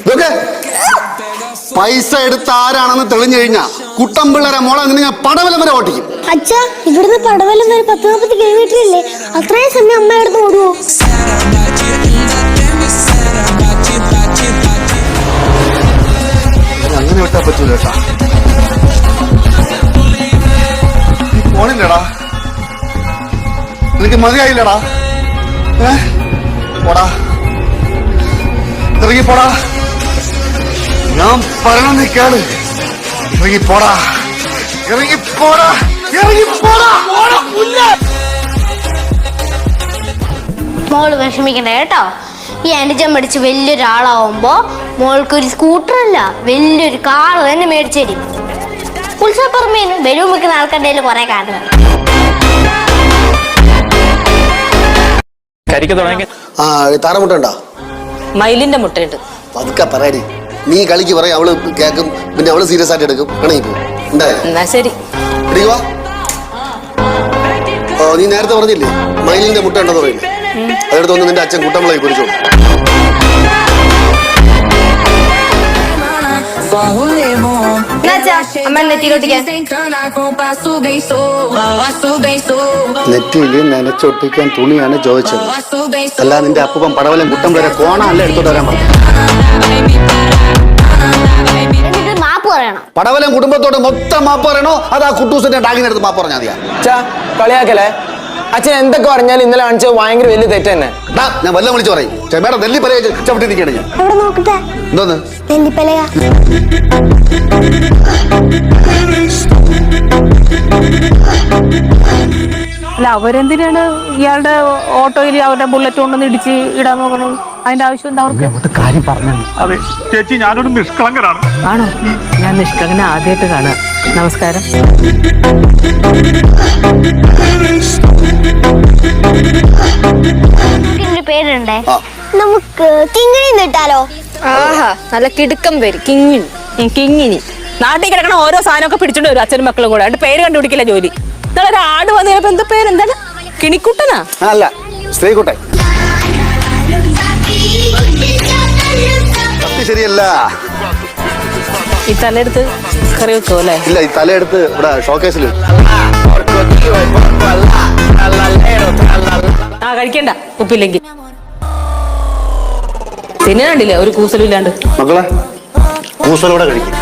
ഇതൊക്കെ പൈസ എടുത്ത ആരാണെന്ന് തെളിഞ്ഞു കഴിഞ്ഞാ കുട്ടമ്പിള്ളേരെ മോളെ ഞാൻ പടവലം വരെ ഓട്ടിക്കും. അച്ഛാ, ഇവിടുന്ന് പടവലം വരെ 10-40 കിലോമീറ്റർ ഇല്ലേ? അത്രയും സമയം അമ്മ എടുത്ത് ഓടുവോ? അങ്ങനെ വിട്ടാ പറ്റൂല കേട്ടാ. നീ പോണില്ലടാ, എനിക്ക് മതിയായില്ലടാ. പോടാ, ഇറങ്ങിപ്പോടാ. ഞാൻ പറയണം നിൽക്കാണ്. ഇറങ്ങിപ്പോടാ, ഇറങ്ങിപ്പോടാ, ഇറങ്ങിപ്പോടാ. മോള് വിഷമിക്കണ്ട കേട്ടോ. ഈ അനുജൻ പഠിച്ച് വലിയൊരാളാവുമ്പോ മോൾക്കൊരു സ്കൂട്ടറല്ല, വലിയൊരു കാർ തന്നെ മേടിച്ചു തരും. ഉത്സവപ്പുറമേന്ന് ബലൂൺ വെക്കുന്ന ആൾക്കാരുടെ കുറെ കാണുക. താറമുട്ട ഉണ്ടോ? മയിലിന്റെ മുട്ടയുണ്ട്. പതുക്കെ പറയടി. നീ കളിക്ക് പറയും, അവള് കേൾക്കും, പിന്നെ അവള് സീരിയസ് ആയിട്ട് എടുക്കും. എന്നാ ശരി. നീ നേരത്തെ പറഞ്ഞില്ലേ മയിലിന്റെ മുട്ട ഉണ്ടെന്ന് പറയില്ലേ? അതെടുത്ത് വന്ന് നിന്റെ അച്ഛൻ കുട്ടമ്പളായി കുറിച്ചോ. നെറ്റിയില് നനച്ചൊട്ടിക്കാൻ തുണിയാണ് ചോദിച്ചത്. അല്ല നിന്റെ അപ്പൂപ്പൻ പടവലം കുട്ടമ്പളരെ കോണല്ല എടുത്തോട്ട് വരാൻ പറഞ്ഞു. പടവലം കുടുംബത്തോട് മൊത്തം മാപ്പ് പറയണോ അതാ കുട്ടൂസിന്റെ ടാഗിനടുത്ത് മാപ്പ് പറഞ്ഞാൽ മതിയാ? കളിയാക്കല്ലേ അച്ഛൻ, എന്തൊക്കെ പറഞ്ഞാലും ഇന്നലെ കാണിച്ചത് ഭയങ്കര വലിയ തെറ്റ് തന്നെ. ഞാൻ വല്ലതും വിളിച്ചു പറയും. ചേട്ടാ നെല്ലിപ്പല ചവിട്ടി നിൽക്കണം ഞാൻ. എന്തോന്ന് അല്ല, അവരെന്തിനാണ് ഇയാളുടെ ഓട്ടോയിൽ അവരുടെ ബുള്ളറ്റ് കൊണ്ടൊന്ന് ഇടിച്ച് ഇടാൻ നോക്കണം? അതിന്റെ ആവശ്യം എന്താ അവർക്ക്? കാര്യം പറഞ്ഞു. അതെ ചേച്ചി, ഞാനൊരു നിഷ്കളങ്കനാണ്. ആണോ? ഞാൻ നിഷ്കളങ്കനെ ആദ്യമായിട്ട് കാണാം. നമസ്കാരം. പേരുണ്ടേ, നമുക്ക് കിങ്ങിണി ഇട്ടാലോ? ആഹാ, നല്ല കിടുക്കം പേര്, കിങ്ങിണി. കിങ്ങിണി നാട്ടിൽ കിടക്കണ ഓരോ സാധനമൊക്കെ പിടിച്ചോണ്ട് വരും അച്ഛനും മക്കളും കൂടെ. അതിന്റെ പേര് കണ്ടുപിടിക്കില്ല ജോലി. നാളെ ഒരു ആട് വന്നപ്പോ എന്താ പേരെന്താണ്? കിണിക്കുട്ടനാ? അല്ല, സ്ത്രീകുട്ടൻ. ശരിയല്ല. ഈ തലയെടുത്ത് കറി വെക്കോ അല്ലേ? ഇല്ല, ഈ തലയെടുത്ത് ഇവിടെ ഷോക്കേസിൽ. ആ, കഴിക്കണ്ട ഉപ്പില്ലെങ്കിൽ. തിന്നാണ്ടില്ലേ ഒരു കൂസലും ഇല്ലാണ്ട്. മക്കളെ കൂസലോടെ കഴിക്കും.